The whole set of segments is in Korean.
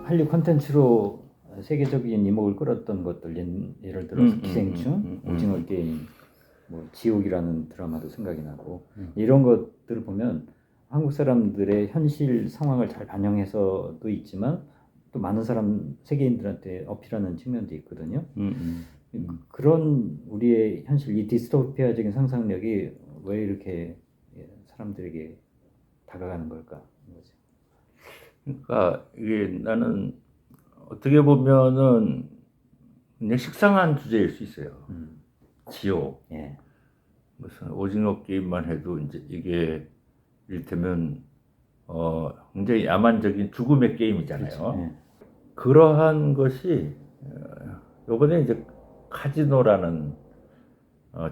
한류 콘텐츠로 세계적인 이목을 끌었던 것들, 예를 들어서 기생충, 오징어 게임, 뭐 지옥이라는 드라마도 생각이 나고 이런 것들을 보면 한국 사람들의 현실 상황을 잘 반영해서도 있지만 또 많은 세계인들한테 어필하는 측면도 있거든요. 그런 우리의 현실, 이 디스토피아적인 상상력이 왜 이렇게 사람들에게 다가가는 걸까? 그러니까 이게 나는 어떻게 보면은 그냥 식상한 주제일 수 있어요. 지옥. 예. 무슨 오징어 게임만 해도 이제 이게 이를테면 굉장히 야만적인 죽음의 게임이잖아요. 그렇죠. 예. 그러한 것이 요번에 이제 카지노라는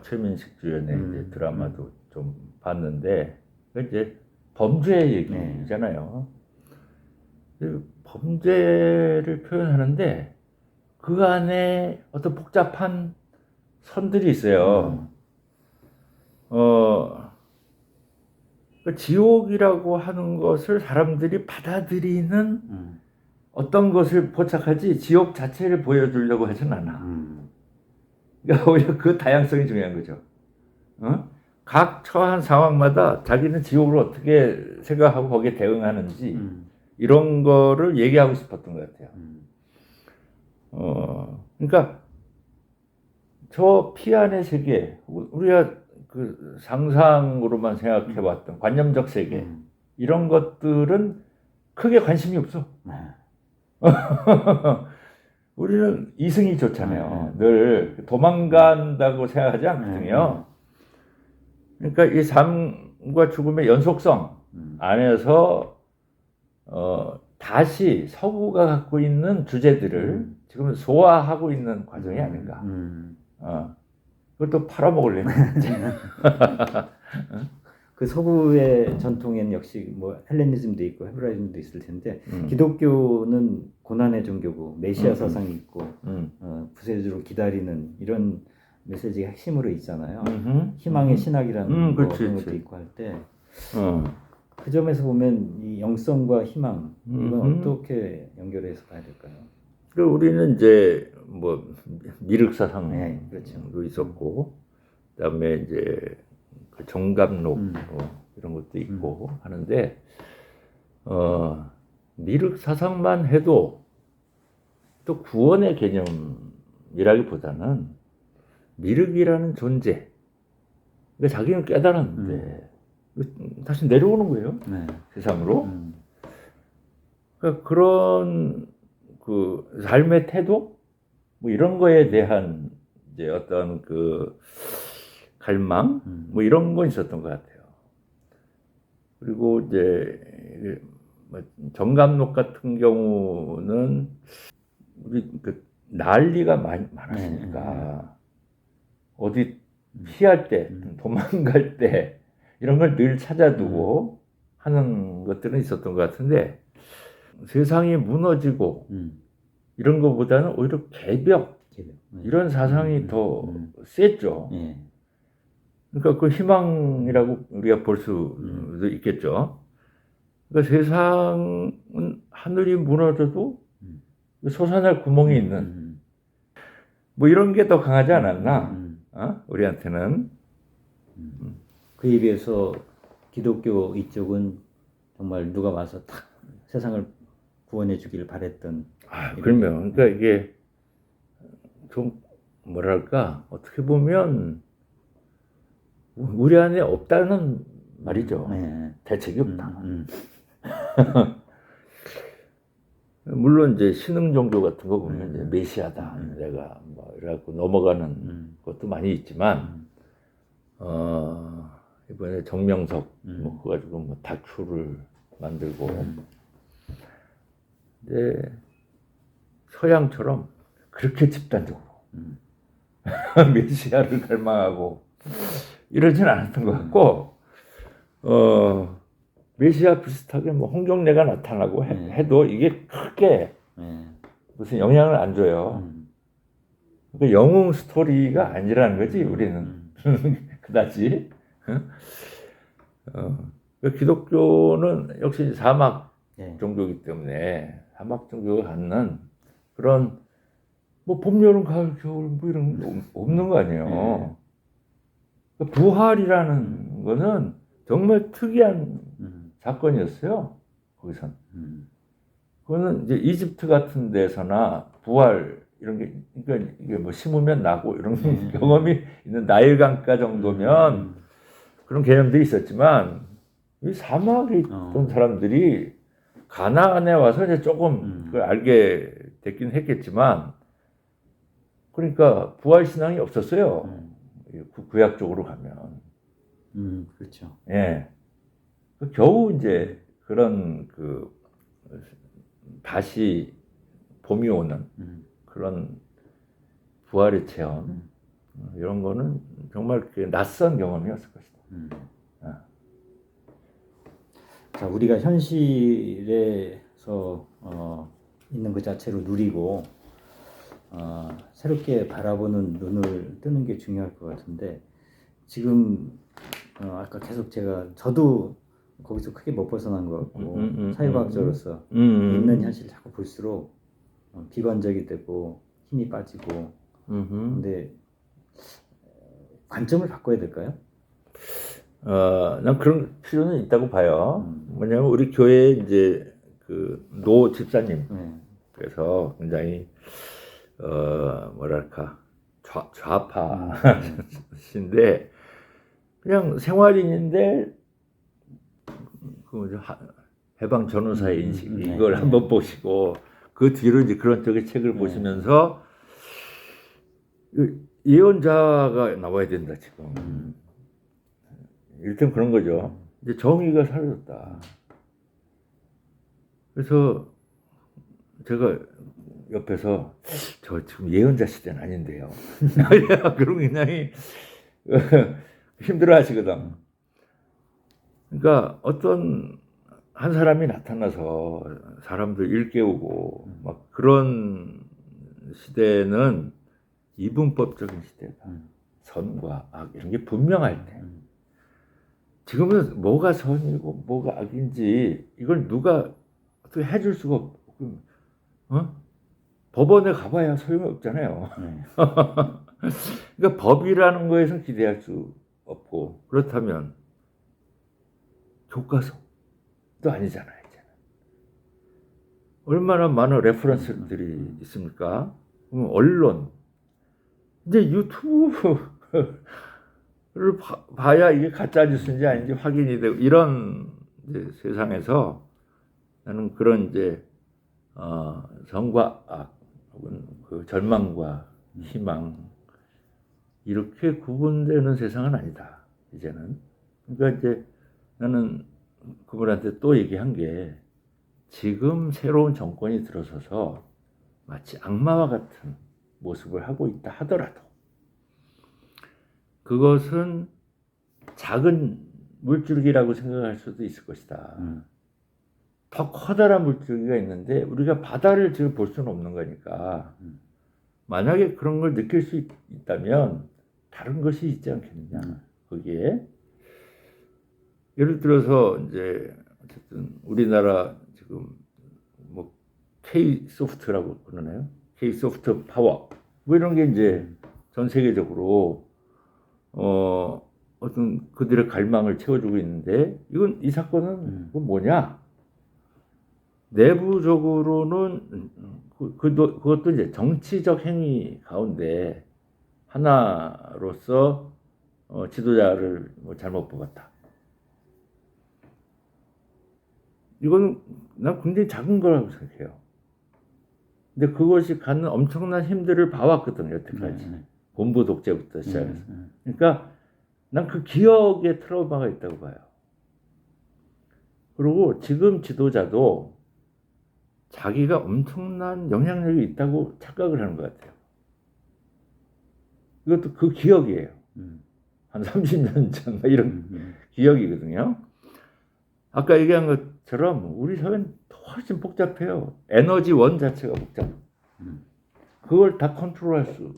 최민식 주연의 이제 드라마도 좀 봤는데 그 이제 범죄 얘기잖아요. 범죄를 표현하는데 그 안에 어떤 복잡한 선들이 있어요. 그 지옥이라고 하는 것을 사람들이 받아들이는 어떤 것을 포착하지 지옥 자체를 보여주려고 하진 않아. 그러니까 오히려 그 다양성이 중요한 거죠. 각 처한 상황마다 자기는 지옥을 어떻게 생각하고 거기에 대응하는지 이런 거를 얘기하고 싶었던 것 같아요. 그러니까 저 피안의 세계, 우리가 그 상상으로만 생각해봤던 관념적 세계 이런 것들은 크게 관심이 없어. 우리는 이승이 좋잖아요. 늘 도망간다고 생각하지 않거든요. 그러니까 이 삶과 죽음의 연속성 안에서 다시 서구가 갖고 있는 주제들을 지금 소화하고 있는 과정이 아닌가. 그것도 팔아먹으려면. 그 서구의 전통에는 역시 뭐 헬레니즘도 있고 헤브라이즘도 있을 텐데 기독교는 고난의 종교고 메시아 사상이 있고 구세주를 기다리는 이런 메시지가 핵심으로 있잖아요. 희망의 신학이라는 그런 것도 있고 할 때 그 점에서 보면 이 영성과 희망 이건 어떻게 연결해서 봐야 될까요? 그리고 우리는 이제 뭐 미륵 사상도 그렇죠. 있었고 그다음에 이제 그 정감록 이런 것도 있고 하는데 미륵 사상만 해도 또 구원의 개념이라기보다는 미륵이라는 존재, 그러니까 자기는 깨달았는데 다시 내려오는 거예요. 세상으로. 그러니까 그런 그 삶의 태도 뭐 이런 거에 대한 이제 어떤 그 갈망 뭐 이런 건 있었던 것 같아요. 그리고 이제 정감록 같은 경우는 우리 그 난리가 많았으니까 어디 피할 때 도망갈 때 이런 걸 늘 찾아두고 하는 것들은 있었던 것 같은데 세상이 무너지고 이런 것보다는 오히려 개벽 이런 사상이 더 셌죠. 그러니까 그 희망이라고 우리가 볼 수도 있겠죠. 그러니까 세상은 하늘이 무너져도 솟아날 구멍이 있는 뭐 이런 게 더 강하지 않았나? 우리한테는. 그에 비해서 기독교 이쪽은 정말 누가 와서 탁 세상을 구원해 주기를 바랬던. 그러면 그러니까 이게 좀 뭐랄까 어떻게 보면 우리 안에 없다는 말이죠. 대책이 없다. 물론 이제 신흥 종교 같은 거 보면 이제 메시아다 내가 뭐 이래갖고 넘어가는 것도 많이 있지만 이번에 정명석 뭐 그거 가지고 뭐 다큐를 만들고 근데 서양처럼 그렇게 집단적으로 메시아를 갈망하고 이러진 않았던 것 같고 메시아 비슷하게 뭐 홍경래가 나타나고 해도 이게 크게 무슨 영향을 안 줘요. 그러니까 영웅 스토리가 아니라는 거지 우리는 그다지. 기독교는 역시 사막 종교이기 때문에 사막 종교가 갖는 그런 뭐 봄, 여름, 가을, 겨울 뭐 이런 거 없는 거 아니에요. 그러니까 부활이라는 거는 정말 특이한 사건이었어요. 거기선. 그거는 이제 이집트 같은 데서나 부활 이런 게, 그러니까 이게 뭐 심으면 나고 이런 경험이 있는 나일강가 정도면 그런 개념들이 있었지만 이 사막에 있던 사람들이 가나안에 와서 이제 조금 그걸 알게 됐긴 했겠지만, 그러니까 부활 신앙이 없었어요. 구약적으로 가면. 그렇죠. 예. 겨우 이제 그런 다시 봄이 오는 그런 부활의 체험, 이런 거는 정말 낯선 경험이었을 것이다. 자, 우리가 현실에서 있는 것 자체로 누리고 새롭게 바라보는 눈을 뜨는 게 중요할 것 같은데, 지금 아까 계속 저도 거기서 크게 못 벗어난 것 같고, 사회과학자로서 있는 현실을 자꾸 볼수록 비관적이 되고 힘이 빠지고, 근데 관점을 바꿔야 될까요? 난 그런 필요는 있다고 봐요. 뭐냐면 우리 교회에 이제 노 집사님, 그래서 굉장히 뭐랄까 좌파신데 그냥 생활인인데 해방 전후사의 인식 이걸 한번 보시고 그 뒤로 이제 그런 쪽의 책을 보시면서 예언자가 나와야 된다 지금. 일단 그런 거죠. 이제 정의가 사라졌다. 그래서 제가 옆에서 저 지금 예언자 시대는 아닌데요. 그런 굉장히 힘들어 하시거든. 그러니까 어떤 한 사람이 나타나서 사람들 일깨우고 막 그런 시대는 이분법적인 시대다. 선과 악 이런 게 분명할 때. 지금은 뭐가 선이고 뭐가 악인지 이걸 누가 어떻게 해줄 수가 없고, 법원에 가봐야 소용이 없잖아요. 그러니까 법이라는 거에서 기대할 수 없고, 그렇다면 교과서도 아니잖아요. 이제는. 얼마나 많은 레퍼런스들이 있습니까? 언론, 이제 유튜브 를 봐야 이게 가짜 뉴스인지 아닌지 확인이 되고, 이런 이제 세상에서 나는 그런 이제 선과 악 혹은 절망과 희망 이렇게 구분되는 세상은 아니다 이제는. 그러니까 이제 나는 그분한테 또 얘기한 게, 지금 새로운 정권이 들어서서 마치 악마와 같은 모습을 하고 있다 하더라도 그것은 작은 물줄기라고 생각할 수도 있을 것이다. 더 커다란 물줄기가 있는데 우리가 바다를 지금 볼 수는 없는 거니까, 만약에 그런 걸 느낄 수 있다면 다른 것이 있지 않겠느냐. 거기에 예를 들어서 이제 어쨌든 우리나라 지금 뭐 K 소프트라고 그러나요? K 소프트 파워 뭐 이런 게 이제 전 세계적으로 어떤 그들의 갈망을 채워주고 있는데, 이 사건은 뭐냐? 내부적으로는 그것도 이제 정치적 행위 가운데 하나로서 지도자를 잘못 뽑았다. 이건 난 굉장히 작은 거라고 생각해요. 근데 그것이 갖는 엄청난 힘들을 봐왔거든요, 여태까지. 본부 독재부터 시작해서. 그러니까 난 그 기억에 트라우마가 있다고 봐요. 그리고 지금 지도자도 자기가 엄청난 영향력이 있다고 착각을 하는 것 같아요. 이것도 그 기억이에요. 한 30년 전 이런 기억이거든요. 아까 얘기한 것처럼 우리 사회는 훨씬 복잡해요. 에너지 원 자체가 복잡해요. 그걸 다 컨트롤할 수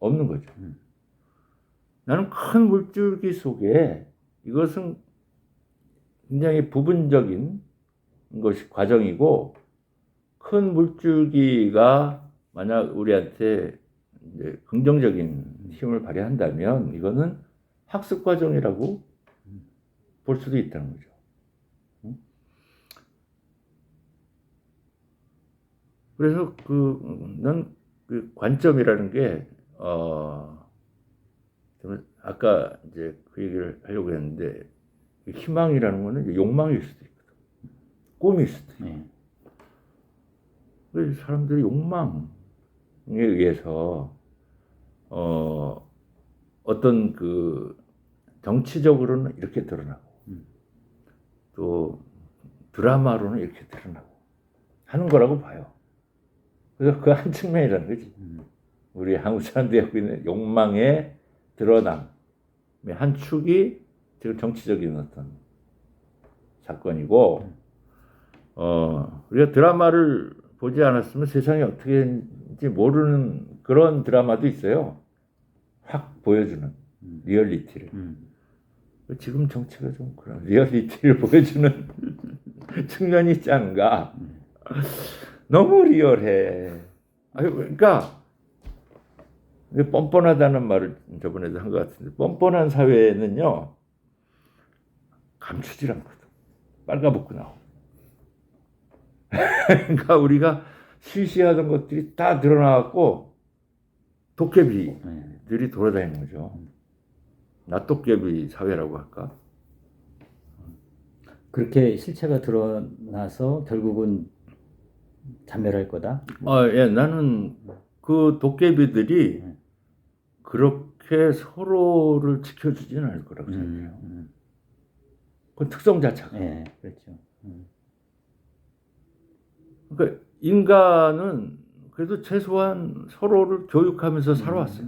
없는 거죠. 나는 큰 물줄기 속에 이것은 굉장히 부분적인 것이 과정이고, 큰 물줄기가 만약 우리한테 이제 긍정적인 힘을 발휘한다면 이거는 학습 과정이라고 볼 수도 있다는 거죠. 그래서 난 그 관점이라는 게 아까 이제 그 얘기를 하려고 했는데 희망이라는 거는 이제 욕망일 수도 있거든. 꿈일 수도 있고. 네. 그래서 사람들이 욕망에 의해서 어떤 그 정치적으로는 이렇게 드러나고 또 드라마로는 이렇게 드러나고 하는 거라고 봐요. 그래서 그 한 측면이라는 거지. 우리 한국 사람들이 갖고 있는 욕망의 드러남의 한 축이 지금 정치적인 어떤 사건이고, 우리가 드라마를 보지 않았으면 세상이 어떻게 되는지 모르는 그런 드라마도 있어요. 확 보여주는 리얼리티를. 지금 정치가 좀 그런 리얼리티를 보여주는 측면이 있지 않은가. 너무 리얼해. 그러니까 뻔뻔하다는 말을 저번에도 한 것 같은데 뻔뻔한 사회는요 감추질 않거든. 빨가벗고 나오고. 그러니까 우리가 실시하던 것들이 다 드러나갖고 도깨비들이 돌아다니는 거죠. 낫도깨비 사회라고 할까? 그렇게 실체가 드러나서 결국은 자멸할 거다. 예, 나는 그 도깨비들이 그렇게 서로를 지켜주지는 않을 거라고 생각해요. 그 특성 자체가. 네, 그렇죠. 그러니까 인간은 그래도 최소한 서로를 교육하면서 살아왔어요.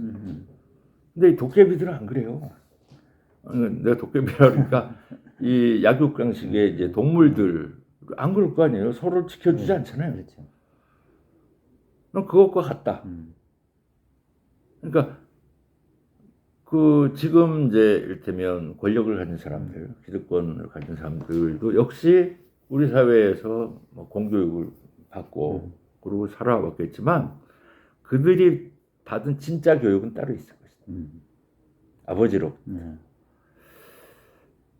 근데 이 도깨비들은 안 그래요. 내가 도깨비라 그러니까 이 약육강식의 이제 동물들 안 그럴 거 아니에요. 서로를 지켜주지 않잖아요. 그렇죠. 그럼 그것과 같다. 그러니까 그 지금 이제 이를테면 권력을 가진 사람들, 기득권을 가진 사람들도 역시 우리 사회에서 뭐 공교육을 받고 그러고 살아왔겠지만 그들이 받은 진짜 교육은 따로 있을 것이다. 아버지로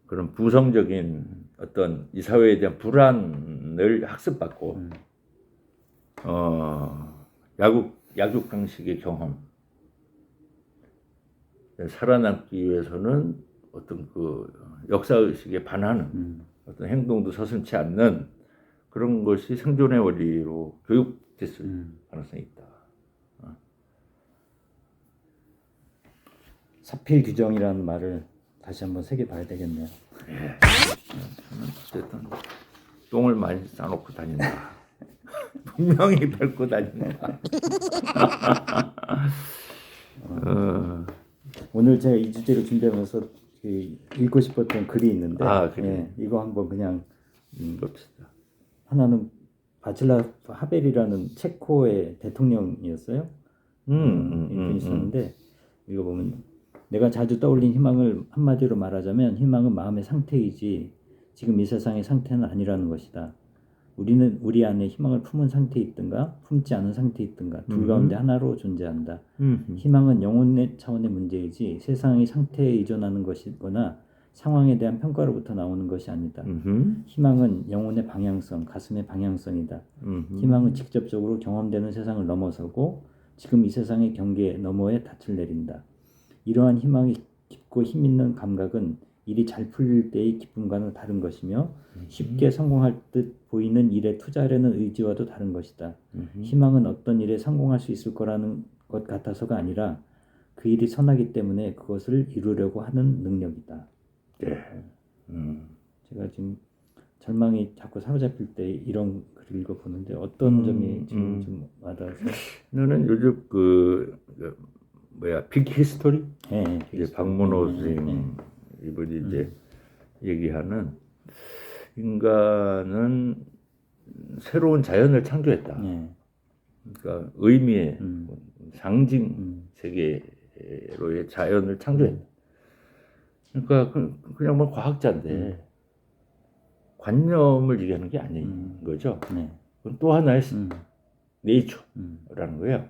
그런 부성적인 어떤 이 사회에 대한 불안을 학습받고 약육강식의 경험 살아남기 위해서는 어떤 그 역사의식에 반하는 어떤 행동도 서슴지 않는 그런 것이 생존의 원리로 교육됐을 가능성이 있다. 사필 규정이라는 말을 다시 한번 새겨봐야 되겠네요. 예. 어쨌든 똥을 많이 싸놓고 다닌다. 분명히 밟고 다닌다. 오늘 제가 이 주제를 준비하면서 그 읽고 싶었던 글이 있는데 그래. 이거 한번 그냥 봅시다. 하나는 바칠라프 하벨이라는 체코의 대통령이었어요. 이분이 있었는데 이거 보면 내가 자주 떠올린 희망을 한마디로 말하자면 희망은 마음의 상태이지 지금 이 세상의 상태는 아니라는 것이다. 우리는 우리 안에 희망을 품은 상태에 있든가 품지 않은 상태에 있든가 둘 가운데 하나로 존재한다. 희망은 영혼의 차원의 문제이지 세상의 상태에 의존하는 것이거나 상황에 대한 평가로부터 나오는 것이 아니다. 희망은 영혼의 방향성, 가슴의 방향성이다. 희망은 직접적으로 경험되는 세상을 넘어서고 지금 이 세상의 경계 너머에 닻을 내린다. 이러한 희망이 깊고 힘있는 감각은 일이 잘 풀릴 때의 기쁨과는 다른 것이며 쉽게 성공할 듯 보이는 일에 투자하려는 의지와도 다른 것이다. 희망은 어떤 일에 성공할 수 있을 거라는 것 같아서가 아니라 그 일이 선하기 때문에 그것을 이루려고 하는 능력이다. 예. 제가 지금 절망이 자꾸 사로잡힐 때 이런 글을 읽어보는데 어떤 점이 지금 좀 와닿아서 너는 요즘 빅 히스토리? 네, 이제 박문호 선생님 이분이 이제 얘기하는 인간은 새로운 자연을 창조했다. 그러니까 의미의 상징 세계로의 자연을 창조했다. 그러니까 그냥 뭐 과학자인데 관념을 얘기하는 게 아닌 거죠. 그건 또 하나의 네이처라는 음. 거예요.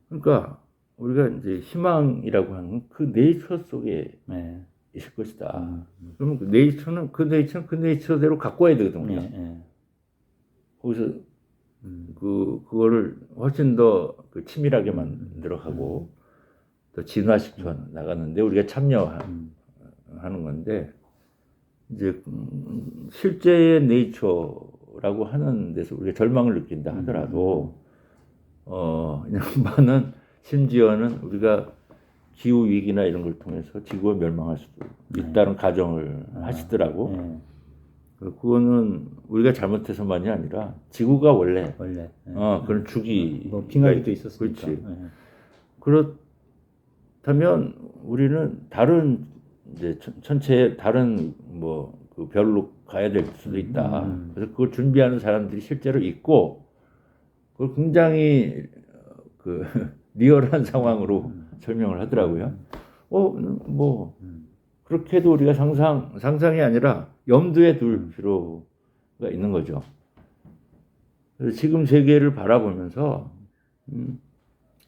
그러니까 우리가 이제 희망이라고 하는 그 네이처 속에 네. 있을 것이다. 그러면 그 네이처는 그 네이처대로 갖고 와야 되거든 우리가. 네. 거기서 그거를 훨씬 더 그 치밀하게 만들어가고 더 진화시켜 나가는데 우리가 참여하는 건데 이제 실제의 네이처라고 하는 데서 우리가 절망을 느낀다 하더라도 양반은 심지어는 우리가 기후 위기나 이런 걸 통해서 지구가 멸망할 수도 있다는 가정을 하시더라고. 그거는 우리가 잘못해서만이 아니라 지구가 원래 그런 주기 뭐 빙하기도 있었으니까. 그렇지. 그렇다면 우리는 다른 이제 천체의 다른 뭐 그 별로 가야 될 수도 있다. 그래서 그걸 준비하는 사람들이 실제로 있고 그걸 굉장히 그 리얼한 상황으로 설명을 하더라고요. 뭐 그렇게도 우리가 상상이 아니라 염두에 둘 필요가 있는 거죠. 그래서 지금 세계를 바라보면서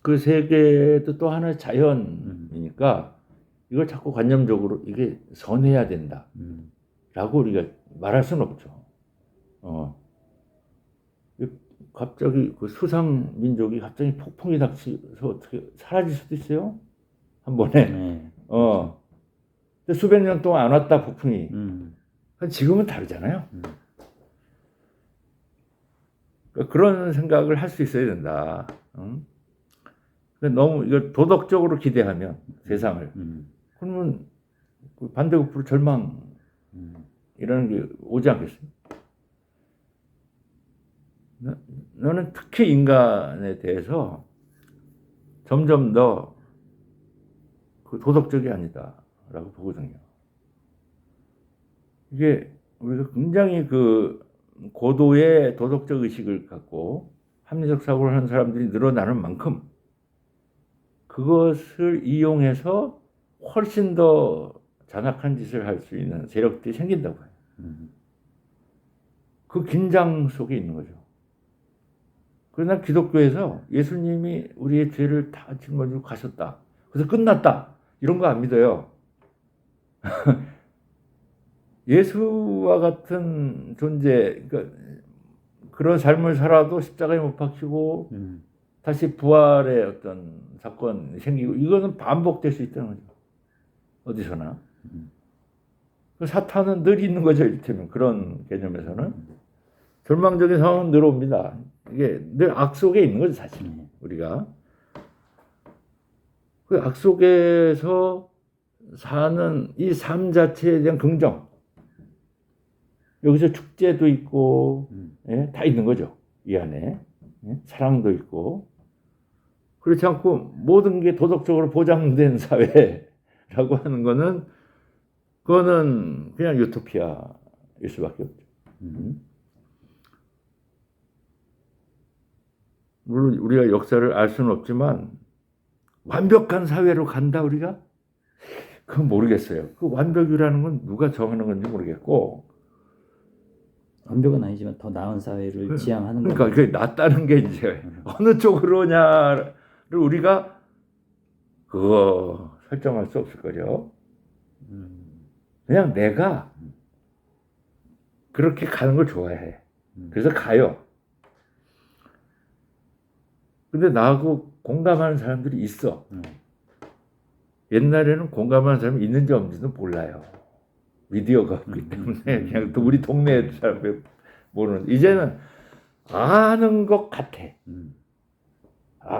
그 세계도 또 하나의 자연이니까 이걸 자꾸 관념적으로 이게 선해야 된다라고 우리가 말할 수는 없죠. 갑자기 그 수상 민족이 갑자기 폭풍이 닥쳐서 어떻게 사라질 수도 있어요? 한 번에. 근데 수백 년 동안 안 왔다 폭풍이. 지금은 다르잖아요. 그러니까 그런 생각을 할 수 있어야 된다. 너무 이걸 도덕적으로 기대하면 세상을 그러면 반대급부로 절망이라는 게 오지 않겠어요? 너는 특히 인간에 대해서 점점 더 그 도덕적이 아니다라고 보거든요. 이게 우리가 굉장히 그 고도의 도덕적 의식을 갖고 합리적 사고를 하는 사람들이 늘어나는 만큼 그것을 이용해서 훨씬 더 잔악한 짓을 할 수 있는 세력들이 생긴다고 해요. 그 긴장 속에 있는 거죠. 그러나 기독교에서 예수님이 우리의 죄를 다 짊어지고 가셨다. 그래서 끝났다. 이런 거 안 믿어요. 예수와 같은 존재, 그러니까 그런 삶을 살아도 십자가에 못 박히고 다시 부활의 어떤 사건이 생기고 이거는 반복될 수 있다는 거죠. 어디서나. 사탄은 늘 있는 거죠. 이를테면 그런 개념에서는. 절망적인 상황은 늘 옵니다. 이게 늘 악 속에 있는 거죠. 사실 우리가. 그 악 속에서 사는 이 삶 자체에 대한 긍정. 여기서 축제도 있고 다 있는 거죠. 이 안에. 사랑도 있고. 그렇지 않고 모든 게 도덕적으로 보장된 사회라고 하는 거는 그거는 그냥 유토피아일 수밖에 없죠. 물론 우리가 역사를 알 수는 없지만 완벽한 사회로 간다 우리가? 그건 모르겠어요. 그 완벽이라는 건 누가 정하는 건지 모르겠고 완벽은 아니지만 더 나은 사회를 지향하는 그러니까 그게 낫다는 게 이제 어느 쪽으로냐를 우리가 그거 설정할 수 없을 거죠. 그냥 내가 그렇게 가는 걸 좋아해. 그래서 가요. 근데 나하고 공감하는 사람들이 있어. 옛날에는 공감하는 사람이 있는지 없는지도 몰라요. 미디어가 없기 때문에 그냥 또 우리 동네 사람들 모르는. 이제는 아는 것 같아.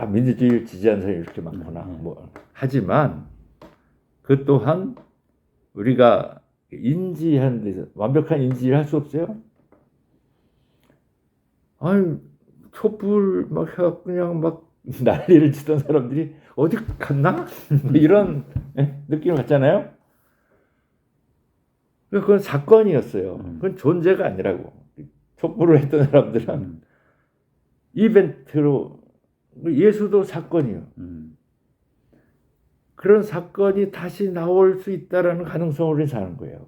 민주주의를 지지하는 사람이 이렇게 많구나. 뭐 하지만 그 또한 우리가 인지하는 데서 완벽한 인지를 할 수 없어요. 촛불 막 해갖고 그냥 막 난리를 치던 사람들이 어디 갔나? 이런 느낌을 갖잖아요. 그건 사건이었어요. 그건 존재가 아니라고. 촛불을 했던 사람들은 이벤트로 예수도 사건이요. 그런 사건이 다시 나올 수 있다라는 가능성을 사는 거예요.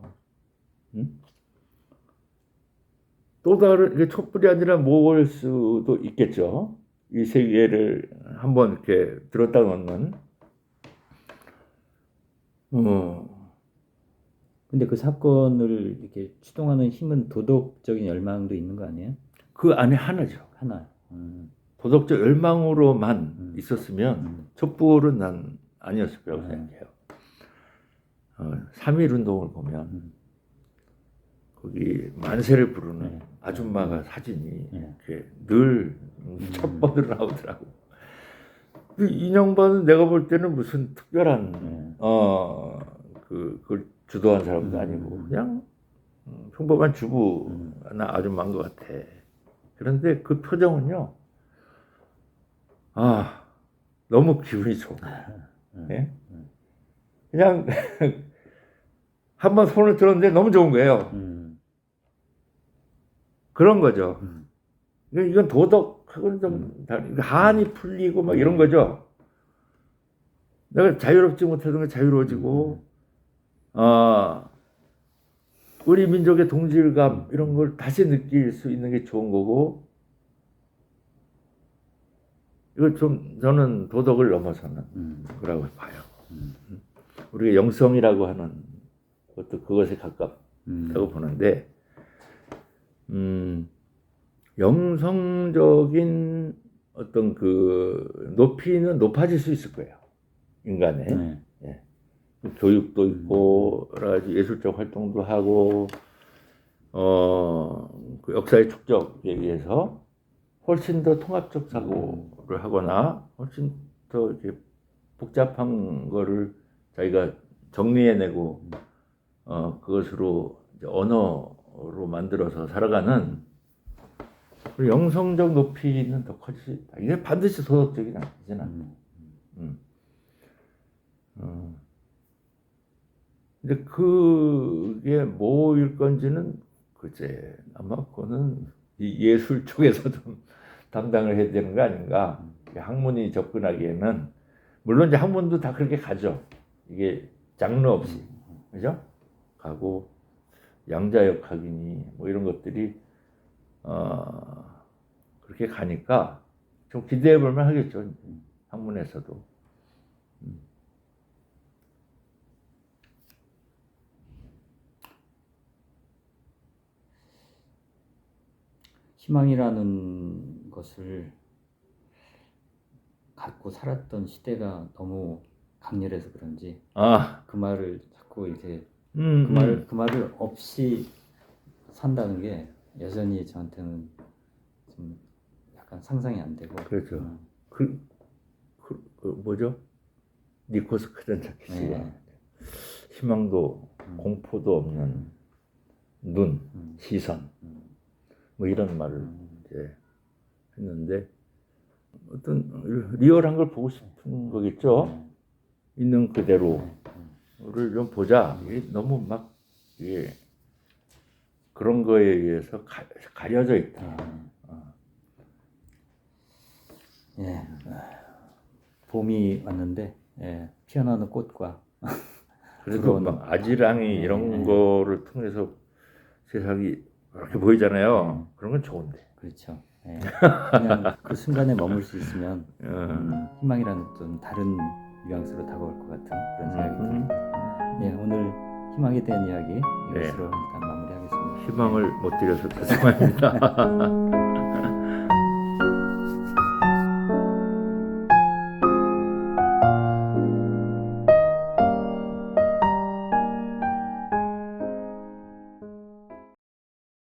또 다른 이게 촛불이 아니라 모을 수도 있겠죠. 이 세 개를 한번 이렇게 들었다 놓는. 근데 그 사건을 이렇게 추동하는 힘은 도덕적인 열망도 있는 거 아니에요? 그 안에 하나죠. 하나. 도덕적 열망으로만 있었으면 촛불은 난 아니었을 거라고 생각해요. 3.1 운동을 보면 거기 만세를 부르는 아줌마가 사진이 이렇게 늘 첫 번으로 나오더라고. 그 이명박은 내가 볼 때는 무슨 특별한 그걸 주도한 사람도 아니고 그냥 평범한 주부나 아줌마인 것 같아. 그런데 그 표정은요, 너무 기분이 좋아. 예? 그냥 한번 손을 들었는데 너무 좋은 거예요. 그런 거죠. 이건 도덕하고는 좀 다른, 한이 풀리고 막 이런 거죠. 내가 자유롭지 못하던 게 자유로워지고, 우리 민족의 동질감 이런 걸 다시 느낄 수 있는 게 좋은 거고, 이거 좀 저는 도덕을 넘어서는 거라고 봐요. 우리가 영성이라고 하는 것도 그것에 가깝다고 보는데, 영성적인 어떤 그 높이는 높아질 수 있을 거예요. 인간의. 예. 교육도 있고 여러 가지 예술적 활동도 하고 그 역사의 축적에 의해서 훨씬 더 통합적 사고를 하거나 훨씬 더 이렇게 복잡한 거를 자기가 정리해내고 그것으로 이제 언어로 만들어서 살아가는 그 영성적 높이는 더 커질 수 있다. 이게 반드시 도덕적인 아니잖아. 근데 그게 뭐일 건지는 글쎄 아마 그거는 이 예술 쪽에서 좀 담당을 해야 되는 거 아닌가. 학문이 접근하기에는 물론 이제 학문도 다 그렇게 가죠. 이게 장르 없이 그죠? 가고 양자역학이니 뭐 이런 것들이 그렇게 가니까 좀 기대해 볼 만 하겠죠. 학문에서도. 희망이라는 것을 갖고 살았던 시대가 너무 강렬해서 그런지 그 말을 자꾸 이렇게 그 말을 없이 산다는 게 여전히 저한테는 좀 약간 상상이 안 되고. 그렇죠. 그 뭐죠? 니코스 크잔차키스가 희망도 공포도 없는 눈, 시선 뭐 이런 말을 이제 했는데 어떤 리얼한 걸 보고 싶은 거겠죠. 있는 그대로를 좀 보자. 이게 너무 막 이게 그런 거에 의해서 가려져 있다. 예, 봄이 왔는데 피어나는 꽃과 그래도 막 아지랑이 이런 거를 통해서 세상이 이렇게 보이잖아요. 그런 건 좋은데. 그렇죠. 그냥 그 순간에 머물 수 있으면 희망이라는 좀 다른 뉘앙스로 다가올 것 같은 그런 생각이 듭니다. 오늘 희망에 대한 이야기 이것으로 일단 마무리하겠습니다. 희망을 못 드려서 죄송합니다.